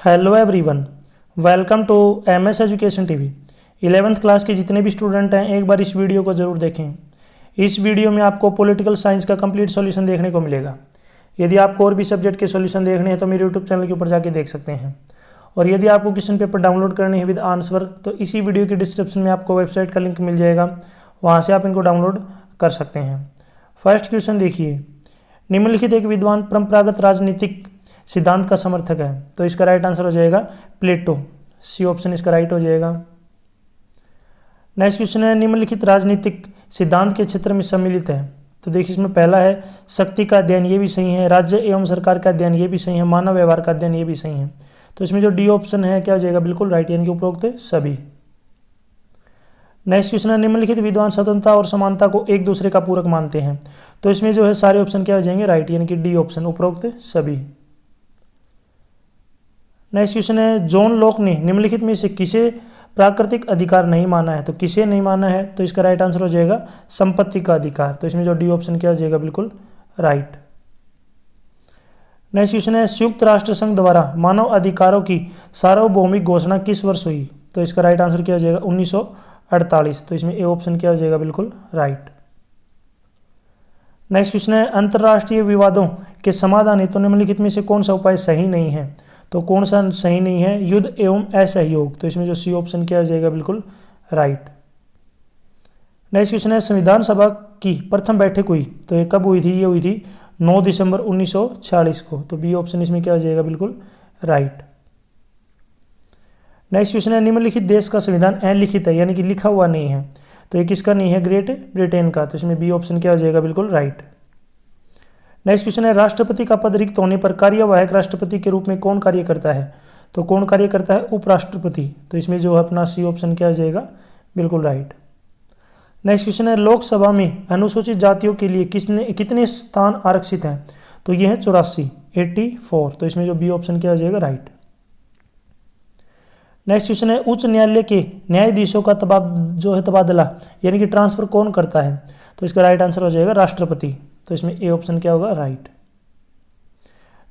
Hello everyone, welcome to MS education TV. 11th class के जितने भी स्टूडेंट हैं एक बार इस वीडियो को ज़रूर देखें। इस वीडियो में आपको पॉलिटिकल साइंस का कंप्लीट सॉल्यूशन देखने को मिलेगा। यदि आपको और भी सब्जेक्ट के सॉल्यूशन देखने हैं तो मेरे यूट्यूब चैनल के ऊपर जाके देख सकते हैं। और यदि आपको क्वेश्चन पेपर डाउनलोड करने हैं विद आंसर तो इसी वीडियो के डिस्क्रिप्शन में आपको वेबसाइट का लिंक मिल जाएगा, वहाँ से आप इनको डाउनलोड कर सकते हैं। फर्स्ट क्वेश्चन देखिए, निम्नलिखित एक विद्वान परंपरागत राजनीतिक सिद्धांत का समर्थक है, तो इसका राइट आंसर हो जाएगा प्लेटो। सी ऑप्शन इसका राइट हो जाएगा। नेक्स्ट क्वेश्चन है, निम्नलिखित राजनीतिक सिद्धांत के क्षेत्र में सम्मिलित है, तो देखिए इसमें पहला है शक्ति का अध्ययन, ये भी सही है। राज्य एवं सरकार का अध्ययन, ये भी सही है। मानव व्यवहार का अध्ययन, ये भी सही है। तो इसमें जो डी ऑप्शन है क्या हो जाएगा, बिल्कुल राइट, यानी कि उपरोक्त सभी। नेक्स्ट क्वेश्चन है, निम्नलिखित विद्वान स्वतंत्रता और समानता को एक दूसरे का पूरक मानते हैं, तो इसमें जो है सारे ऑप्शन क्या हो जाएंगे, राइट, यानी कि डी ऑप्शन उपरोक्त सभी। नेक्स्ट क्वेश्चन है, जॉन लॉक ने निम्नलिखित में से किसे प्राकृतिक अधिकार नहीं माना है, तो किसे नहीं माना है, तो इसका राइट आंसर हो जाएगा संपत्ति का अधिकार। तो इसमें जो डी ऑप्शन क्या हो जाएगा, बिल्कुल राइट। नेक्स्ट क्वेश्चन है, संयुक्त राष्ट्र संघ द्वारा मानव अधिकारों की सार्वभौमिक घोषणा किस वर्ष हुई, तो इसका राइट आंसर क्या हो जाएगा 1948। तो इसमें ए ऑप्शन क्या हो जाएगा, बिल्कुल राइट। नेक्स्ट क्वेश्चन है, अंतर्राष्ट्रीय विवादों के समाधान हेतु निम्नलिखित में से कौन सा उपाय सही नहीं है, तो कौन सा सही नहीं है, युद्ध एवं असहयोग। तो इसमें जो सी ऑप्शन क्या हो जाएगा, बिल्कुल राइट। नेक्स्ट क्वेश्चन है, संविधान सभा की प्रथम बैठक हुई, तो ये कब हुई थी, ये हुई थी 9 दिसंबर 1946 को। तो बी ऑप्शन इसमें क्या हो जाएगा, बिल्कुल राइट। नेक्स्ट क्वेश्चन है, निम्नलिखित देश का संविधान अलिखित है, यानी कि लिखा हुआ नहीं है, तो ये किसका नहीं है, ग्रेट ब्रिटेन का। तो इसमें बी ऑप्शन क्या हो जाएगा, बिल्कुल राइट। नेक्स्ट क्वेश्चन है, राष्ट्रपति का पद रिक्त होने पर कार्यवाहक राष्ट्रपति के रूप में कौन कार्य करता है, तो कौन कार्य करता है, उपराष्ट्रपति। तो इसमें जो है अपना सी ऑप्शन क्या हो जाएगा, बिल्कुल राइट। नेक्स्ट क्वेश्चन है, लोकसभा में अनुसूचित जातियों के लिए कितने स्थान आरक्षित हैं, तो ये है 84। तो इसमें जो बी ऑप्शन क्या हो जाएगा, राइट। नेक्स्ट क्वेश्चन है, उच्च न्यायालय के न्यायाधीशों का तबादला यानी कि ट्रांसफर कौन करता है, तो इसका राइट आंसर हो जाएगा राष्ट्रपति। तो इसमें ए ऑप्शन क्या होगा, राइट।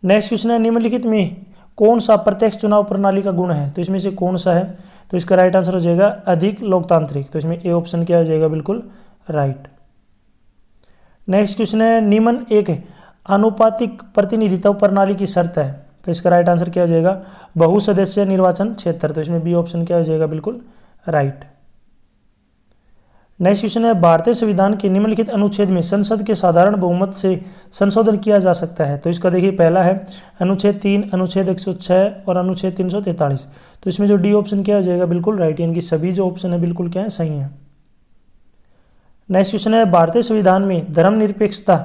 नेक्स्ट क्वेश्चन है, निम्नलिखित में कौन सा प्रत्यक्ष चुनाव प्रणाली का गुण है, तो इसमें से कौन सा है, तो इसका राइट आंसर हो जाएगा अधिक लोकतांत्रिक। तो इसमें ए ऑप्शन क्या हो जाएगा, बिल्कुल राइट। नेक्स्ट क्वेश्चन है, निम्न एक आनुपातिक प्रतिनिधित्व प्रणाली की शर्त है, तो इसका राइट आंसर क्या हो जाएगा, बहुसदस्यीय निर्वाचन क्षेत्र। तो इसमें बी ऑप्शन क्या हो जाएगा, बिल्कुल राइट। नेक्स्ट क्वेश्चन है, भारतीय संविधान के निम्नलिखित अनुच्छेद में संसद के साधारण बहुमत से संशोधन किया जा सकता है, तो इसका देखिए पहला है अनुच्छेद 3, अनुच्छेद 106 और अनुच्छेद 343। तो इसमें जो डी ऑप्शन क्या हो जाएगा, बिल्कुल राइट, यानी कि सभी जो ऑप्शन है बिल्कुल क्या है, सही है। नेक्स्ट क्वेश्चन है, भारतीय संविधान में धर्मनिरपेक्षता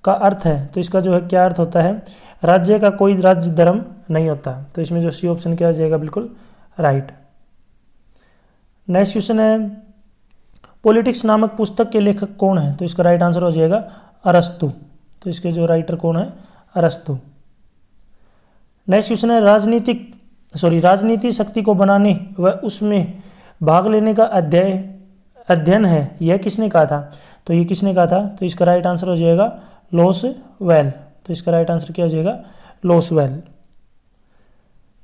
का अर्थ है, तो इसका जो है क्या अर्थ होता है, राज्य का कोई राज्य धर्म नहीं होता। तो इसमें जो सी ऑप्शन क्या हो जाएगा, बिल्कुल राइट। नेक्स्ट क्वेश्चन है, पॉलिटिक्स नामक पुस्तक के लेखक कौन है, तो इसका राइट आंसर हो जाएगा अरस्तु। तो इसके जो राइटर कौन है, अरस्तु। नेक्स्ट क्वेश्चन है, राजनीति शक्ति को बनाने व उसमें भाग लेने का अध्ययन है, यह किसने कहा था, तो ये किसने कहा था, तो इसका राइट आंसर हो जाएगा लॉसवेल। तो इसका राइट आंसर क्या हो जाएगा, लॉसवेल।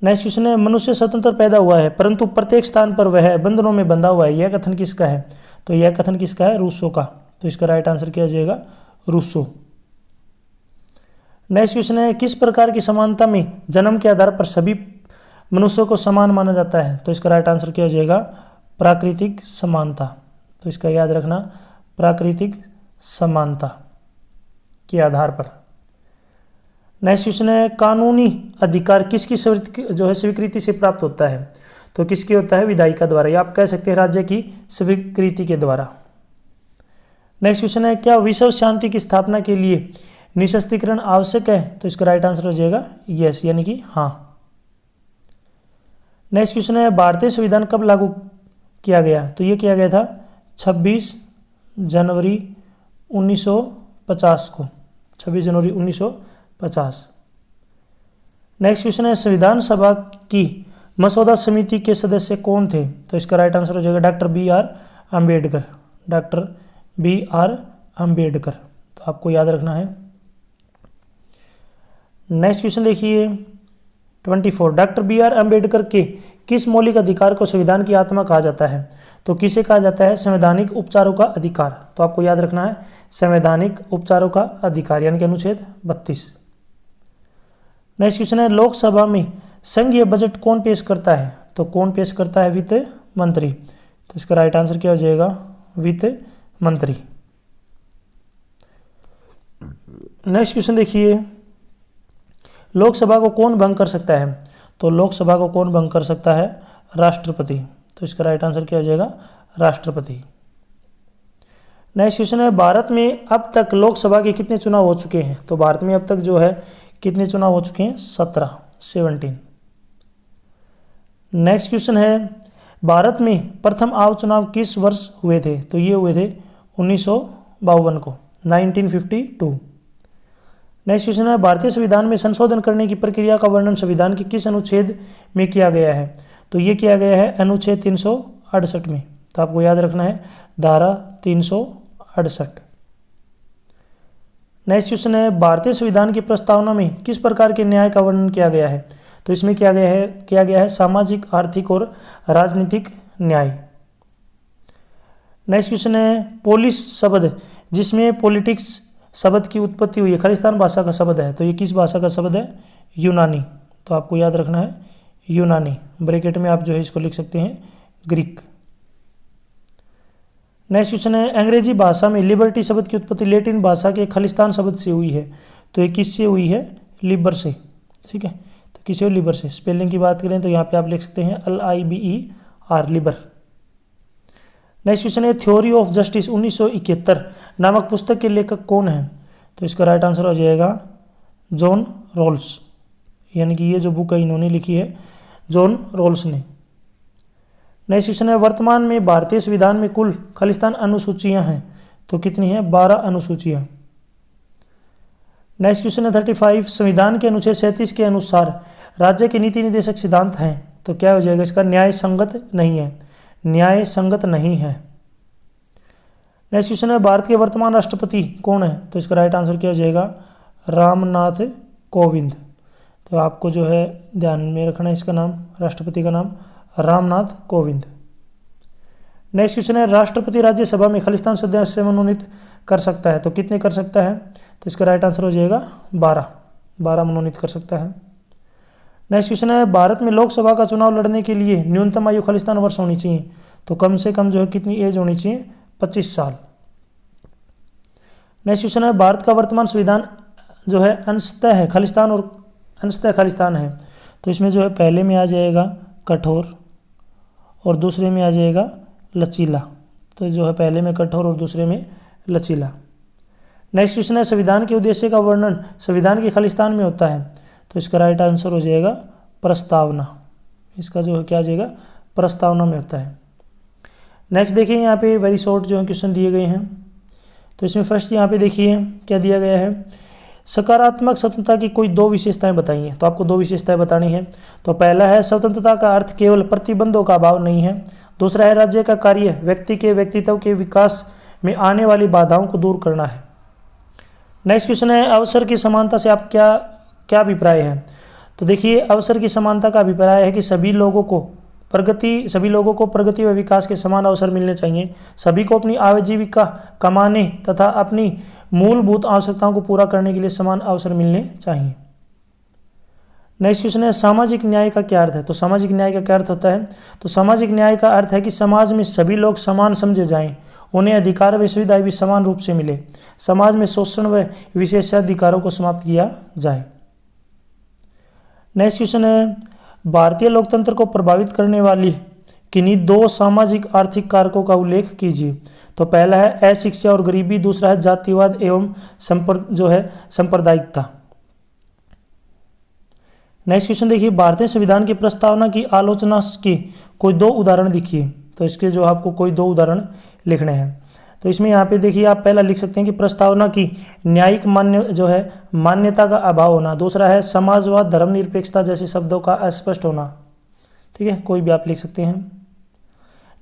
नेक्स्ट क्वेश्चन है, मनुष्य स्वतंत्र पैदा हुआ है परंतु प्रत्येक स्थान पर वह बंधनों में बंधा हुआ है, यह कथन किसका है, तो यह कथन किसका है, रूसो का। तो इसका राइट आंसर क्या हो जाएगा, रूसो। नेक्स्ट क्वेश्चन है, किस प्रकार की समानता में जन्म के आधार पर सभी मनुष्यों को समान माना जाता है, तो इसका राइट आंसर क्या हो जाएगा, प्राकृतिक समानता। तो इसका याद रखना, प्राकृतिक समानता के आधार पर। नेक्स्ट क्वेश्चन है, कानूनी अधिकार किसकी जो है स्वीकृति से प्राप्त होता है, तो किसके होता है, विधायिका द्वारा, या आप कह सकते हैं राज्य की स्वीकृति के द्वारा। नेक्स्ट क्वेश्चन है, क्या विश्व शांति की स्थापना के लिए निशस्त्रीकरण आवश्यक है, तो इसका राइट आंसर हो जाएगा यस, यानी कि हाँ। नेक्स्ट क्वेश्चन है, भारतीय संविधान कब लागू किया गया, तो ये किया गया था 26 जनवरी 1950 को, 26 जनवरी 1950। नेक्स्ट क्वेश्चन है, संविधान सभा की मसौदा समिति के सदस्य कौन थे, तो इसका राइट आंसर हो जाएगा डॉक्टर बी आर अम्बेडकर। तो आपको याद रखना है। नेक्स्ट क्वेश्चन देखिए 24 डॉक्टर बी आर अम्बेडकर के किस मौलिक अधिकार को संविधान की आत्मा कहा जाता है? तो किसे कहा जाता है? संवैधानिक उपचारों का अधिकार। तो आपको याद रखना है संवैधानिक उपचारों का अधिकार यानी कि अनुच्छेद 32। नेक्स्ट क्वेश्चन है लोकसभा में संघीय बजट कौन पेश करता है? तो कौन पेश करता है? वित्त मंत्री। तो इसका राइट आंसर क्या हो जाएगा? वित्त मंत्री। नेक्स्ट क्वेश्चन देखिए लोकसभा को कौन भंग कर सकता है? तो लोकसभा को कौन भंग कर सकता है? राष्ट्रपति। तो इसका राइट आंसर क्या हो जाएगा? राष्ट्रपति। नेक्स्ट क्वेश्चन है भारत में अब तक लोकसभा के कितने चुनाव हो चुके हैं? तो भारत में अब तक जो है कितने चुनाव हो चुके हैं? 17। नेक्स्ट क्वेश्चन है भारत में प्रथम आम चुनाव किस वर्ष हुए थे? तो ये हुए थे 1952 को, 1952। नेक्स्ट क्वेश्चन है भारतीय संविधान में संशोधन करने की प्रक्रिया का वर्णन संविधान के किस अनुच्छेद में किया गया है? तो ये किया गया है अनुच्छेद 368 में। तो आपको याद रखना है धारा 368। नेक्स्ट क्वेश्चन है भारतीय संविधान की प्रस्तावना में किस प्रकार के न्याय का वर्णन किया गया है? तो इसमें किया गया है सामाजिक, आर्थिक और राजनीतिक न्याय। नेक्स्ट क्वेश्चन है पोलिश शब्द जिसमें पॉलिटिक्स शब्द की उत्पत्ति हुई है खालिस्तान भाषा का शब्द है। तो ये किस भाषा का शब्द है? यूनानी। तो आपको याद रखना है यूनानी। ब्रैकेट में आप जो है इसको लिख सकते हैं ग्रीक। नेक्स्ट क्वेश्चन है अंग्रेजी भाषा में लिबर्टी शब्द की उत्पत्ति लैटिन भाषा के खालिस्तान शब्द से हुई है। तो ये किससे हुई है? लिबर से। ठीक है, तो किससे हुई? लिबर से। स्पेलिंग की बात करें तो यहाँ पे आप लिख सकते हैं LIBER, लिबर। नेक्स्ट क्वेश्चन है थ्योरी ऑफ जस्टिस 1971 नामक पुस्तक के लेखक कौन है? तो इसका राइट आंसर हो जाएगा जॉन रॉल्स। यानी कि ये जो बुक है इन्होंने लिखी है जॉन रॉल्स ने। नेक्स्ट क्वेश्चन है वर्तमान में भारतीय संविधान में कुल खालिस्तान अनुसूचियां हैं। तो कितनी है? 12 अनुसूचियां। नेक्स्ट क्वेश्चन है 35 संविधान के अनुच्छेद 37 के अनुसार राज्य के नीति निर्देशक सिद्धांत हैं। तो क्या हो जाएगा इसका? न्याय संगत नहीं है, न्याय संगत नहीं है। नेक्स्ट क्वेश्चन है भारत के वर्तमान राष्ट्रपति कौन है? तो इसका राइट आंसर क्या हो जाएगा? रामनाथ कोविंद। तो आपको जो है ध्यान में रखना है इसका नाम, राष्ट्रपति का नाम रामनाथ कोविंद। नेक्स्ट क्वेश्चन है राष्ट्रपति राज्यसभा में खालिस्तान सदस्य मनोनीत कर सकता है। तो कितने कर सकता है? तो इसका राइट आंसर हो जाएगा 12 मनोनीत कर सकता है। नेक्स्ट क्वेश्चन है भारत में लोकसभा का चुनाव लड़ने के लिए न्यूनतम आयु खालिस्तान वर्ष होनी चाहिए। तो कम से कम जो है कितनी एज होनी चाहिए? 25 साल। नेक्स्ट क्वेश्चन है भारत का वर्तमान संविधान जो है अंशतः खालिस्तान और अंशतः खालिस्तान है। तो इसमें जो है पहले में आ जाएगा कठोर और दूसरे में आ जाएगा लचीला। तो जो है पहले में कठोर और दूसरे में लचीला। नेक्स्ट क्वेश्चन है संविधान के उद्देश्य का वर्णन संविधान के खालिस्तान में होता है। तो इसका राइट आंसर हो जाएगा प्रस्तावना। इसका जो है क्या आ जाएगा? प्रस्तावना में होता है। नेक्स्ट देखिए यहाँ पे वेरी शॉर्ट जो है क्वेश्चन दिए गए हैं। तो इसमें फर्स्ट यहाँ पे देखिए क्या दिया गया है, सकारात्मक स्वतंत्रता की कोई 2 विशेषताएं बताइए। तो आपको 2 विशेषताएं बतानी है। तो पहला है स्वतंत्रता का अर्थ केवल प्रतिबंधों का अभाव नहीं है। दूसरा है राज्य का कार्य व्यक्ति के व्यक्तित्व के विकास में आने वाली बाधाओं को दूर करना है। नेक्स्ट क्वेश्चन है अवसर की समानता से आप क्या अभिप्राय है। तो देखिए अवसर की समानता का अभिप्राय है कि सभी लोगों को प्रगति व विकास के समान अवसर मिलने चाहिए। सभी को अपनी आजीविका कमाने तथा अपनी मूलभूत आवश्यकताओं को पूरा करने के लिए समान अवसर मिलने चाहिए। नेक्स्ट क्वेश्चन है सामाजिक न्याय का क्या अर्थ है। तो सामाजिक न्याय का क्या अर्थ होता है? तो सामाजिक न्याय का अर्थ है कि समाज में सभी लोग समान समझे जाएं, उन्हें अधिकार व सुविधाएं भी समान रूप से मिले, समाज में शोषण व विशेषाधिकारों को समाप्त किया जाए। नेक्स्ट क्वेश्चन है भारतीय लोकतंत्र को प्रभावित करने वाली किन्हीं 2 सामाजिक आर्थिक कारकों का उल्लेख कीजिए। तो पहला है अशिक्षा और गरीबी, दूसरा है जातिवाद एवं सांप्रदायिकता। नेक्स्ट क्वेश्चन देखिए भारतीय संविधान की प्रस्तावना की आलोचना के कोई 2 उदाहरण लिखिए। तो इसके जो आपको कोई 2 उदाहरण लिखने हैं। तो इसमें यहाँ पे देखिए आप पहला लिख सकते हैं कि प्रस्तावना की न्यायिक मान्यता का अभाव होना। दूसरा है समाजवाद, धर्मनिरपेक्षता जैसे शब्दों का अस्पष्ट होना। ठीक है, कोई भी आप लिख सकते हैं।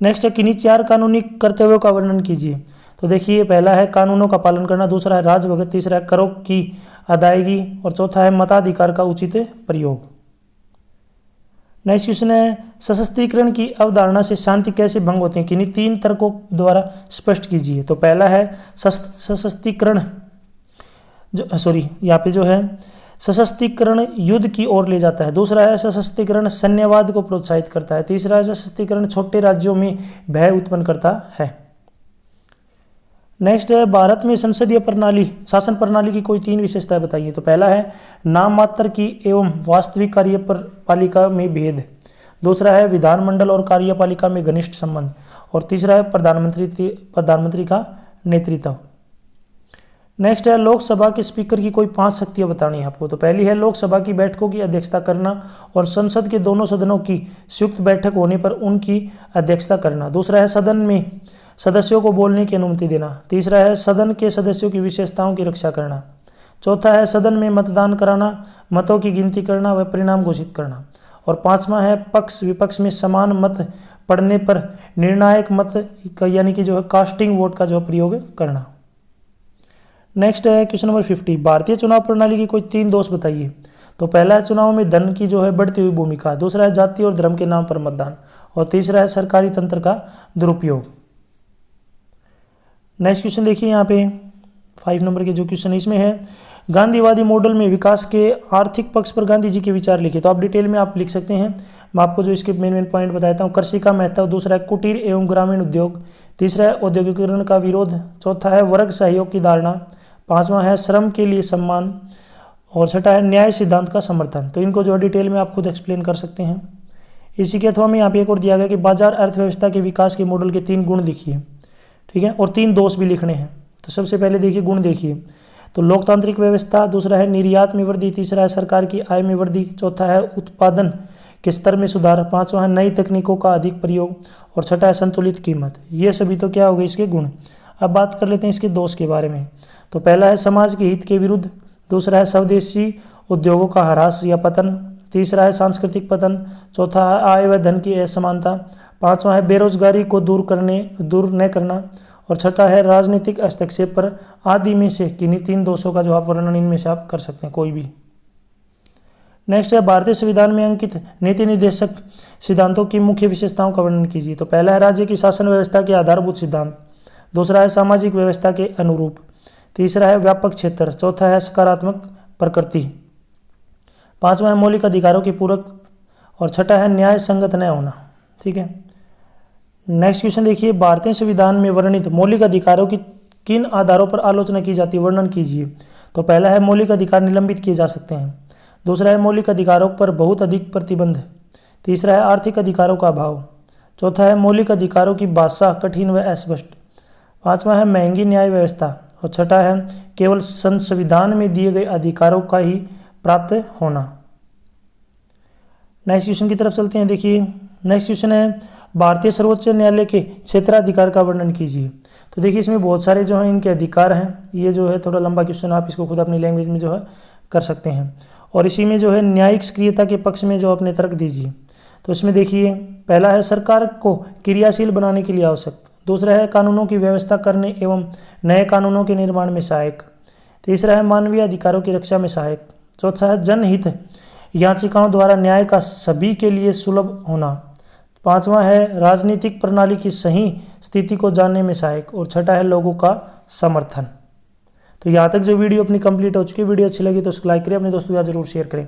नेक्स्ट है किन्हीं 4 कानूनी कर्तव्यों का वर्णन कीजिए। तो देखिए पहला है कानूनों का पालन करना, दूसरा है राजभगत, तीसरा है करों की अदायगी और चौथा है मताधिकार का उचित प्रयोग। नेक्स्ट क्वेश्चन है सशस्त्रीकरण की अवधारणा से शांति कैसे भंग होते हैं, किन्हीं 3 तर्कों द्वारा स्पष्ट कीजिए। तो पहला है सशस्त्रीकरण यहाँ पे जो है सशस्त्रीकरण युद्ध की ओर ले जाता है। दूसरा है सशस्त्रीकरण सैन्यवाद को प्रोत्साहित करता है। तीसरा है सशस्त्रीकरण छोटे राज्यों में भय उत्पन्न करता है। नेक्स्ट है भारत में संसदीय प्रणाली शासन प्रणाली की कोई 3 विशेषताएं बताइए। तो पहला है नाम मात्र की एवं वास्तविक कार्यपालिका में भेद। दूसरा है विधानमंडल और कार्यपालिका में घनिष्ठ संबंध। और तीसरा है प्रधानमंत्री का नेतृत्व। नेक्स्ट है लोकसभा के स्पीकर की कोई 5 शक्तियां बतानी है आपको। तो पहली है लोकसभा की बैठकों की अध्यक्षता करना और संसद के दोनों सदनों की संयुक्त बैठक होने पर उनकी अध्यक्षता करना। दूसरा है सदन में सदस्यों को बोलने की अनुमति देना। तीसरा है सदन के सदस्यों की विशेषताओं की रक्षा करना। चौथा है सदन में मतदान कराना, मतों की गिनती करना व परिणाम घोषित करना। और 5वां है पक्ष विपक्ष में समान मत पड़ने पर निर्णायक मत यानी कि जो है कास्टिंग वोट का जो प्रयोग करना। नेक्स्ट है क्वेश्चन नंबर 50 भारतीय चुनाव प्रणाली की कोई 3 दोष बताइए। तो पहला है चुनाव में धन की जो है बढ़ती हुई भूमिका। दूसरा है जाति और धर्म के नाम पर मतदान। और तीसरा है सरकारी तंत्र का दुरुपयोग। नेक्स्ट क्वेश्चन देखिए यहाँ पे 5 नंबर के जो क्वेश्चन इसमें है गांधीवादी मॉडल में विकास के आर्थिक पक्ष पर गांधी जी के विचार लिखे। तो आप डिटेल में आप लिख सकते हैं। मैं आपको जो इसके मेन पॉइंट बताता हूँ। कृषि का महत्व। दूसरा है कुटीर एवं ग्रामीण उद्योग। तीसरा है औद्योगिकीकरण का विरोध। चौथा है वर्ग सहयोग की धारणा। 5वां है श्रम के लिए सम्मान। और छठा है न्याय सिद्धांत का समर्थन। तो इनको जो डिटेल में आप खुद एक्सप्लेन कर सकते हैं। इसी के अथवा में यहाँ पे एक और दिया गया कि बाजार अर्थव्यवस्था के विकास के मॉडल के 3 गुण लिखिए। ठीक है, और 3 दोष भी लिखने हैं। तो सबसे पहले देखिए गुण देखिए। तो लोकतांत्रिक व्यवस्था। दूसरा है निर्यात में वृद्धि। तीसरा है सरकार की आय में वृद्धि। चौथा है उत्पादन के स्तर में सुधार। 5वां है नई तकनीकों का अधिक प्रयोग। और छठा है संतुलित कीमत। ये सभी तो क्या हो गए इसके गुण। अब बात कर लेते हैं इसके दोष के बारे में। तो पहला है समाज के हित के विरुद्ध। दूसरा है स्वदेशी उद्योगों का ह्रास या पतन। तीसरा है सांस्कृतिक पतन। चौथा है आय व धन की असमानता। 5वां है बेरोजगारी को दूर न करना। और छठा है राजनीतिक हस्तक्षेप पर आदि में से किन्हीं 3 दोषों का जो आप वर्णन इनमें से आप कर सकते हैं कोई भी। नेक्स्ट है भारतीय संविधान में अंकित नीति निर्देशक सिद्धांतों की मुख्य विशेषताओं का वर्णन कीजिए। तो पहला है राज्य की शासन व्यवस्था के आधारभूत सिद्धांत। दूसरा है सामाजिक व्यवस्था के अनुरूप। तीसरा है व्यापक क्षेत्र। चौथा है सकारात्मक प्रकृति। 5वां है मौलिक अधिकारों के पूरक। और छठा है न्याय संगत न होना। ठीक है, नेक्स्ट क्वेश्चन देखिए भारतीय संविधान में वर्णित मौलिक अधिकारों की किन आधारों पर आलोचना की जाती है, वर्णन कीजिए। तो पहला है मौलिक अधिकार निलंबित किए जा सकते हैं। दूसरा है मौलिक अधिकारों पर बहुत अधिक प्रतिबंध। तीसरा है आर्थिक अधिकारों का अभाव। चौथा है मौलिक अधिकारों की भाषा कठिन व अस्पष्ट। 5वां है महंगी न्याय व्यवस्था। और छठा है केवल संविधान में दिए गए अधिकारों का ही प्राप्त होना। नेक्स्ट क्वेश्चन की तरफ चलते हैं। देखिए नेक्स्ट क्वेश्चन है भारतीय सर्वोच्च न्यायालय के क्षेत्राधिकार का वर्णन कीजिए। तो देखिए इसमें बहुत सारे जो हैं इनके अधिकार हैं। ये जो है थोड़ा लंबा क्वेश्चन, आप इसको खुद अपनी लैंग्वेज में जो है कर सकते हैं। और इसी में जो है न्यायिक सक्रियता के पक्ष में जो अपने तर्क दीजिए। तो इसमें देखिए पहला है सरकार को क्रियाशील बनाने के लिए आवश्यक। दूसरा है कानूनों की व्यवस्था करने एवं नए कानूनों के निर्माण में सहायक। तीसरा है मानवीय अधिकारों की रक्षा में सहायक। चौथा है जनहित याचिकाओं द्वारा न्याय का सभी के लिए सुलभ होना। 5वां है राजनीतिक प्रणाली की सही स्थिति को जानने में सहायक। और छठा है लोगों का समर्थन। तो यहाँ तक जो वीडियो अपनी कंप्लीट हो चुकी है। वीडियो अच्छी लगी तो उसको लाइक करें, अपने दोस्तों के साथ जरूर शेयर करें।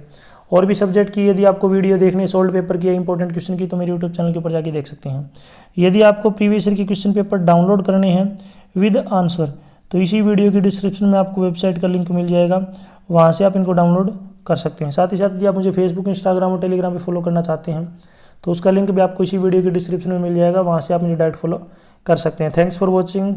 और भी सब्जेक्ट की यदि आपको वीडियो देखनी है सोल्ड पेपर की या इंपॉर्टेंट क्वेश्चन की तो मेरे यूट्यूब चैनल के ऊपर जाके देख सकते हैं। यदि आपको प्रीवियस ईयर की क्वेश्चन पेपर डाउनलोड करने हैं विद आंसर तो इसी वीडियो की डिस्क्रिप्शन में आपको वेबसाइट का लिंक मिल जाएगा, वहाँ से आप इनको डाउनलोड कर सकते हैं। साथ ही साथ यदि आप मुझे फेसबुक, इंस्टाग्राम और टेलीग्राम पर फॉलो करना चाहते हैं तो उसका लिंक भी आपको इसी वीडियो की डिस्क्रिप्शन में मिल जाएगा, वहाँ से आप मुझे डायरेक्ट फॉलो कर सकते हैं। Thanks for watching.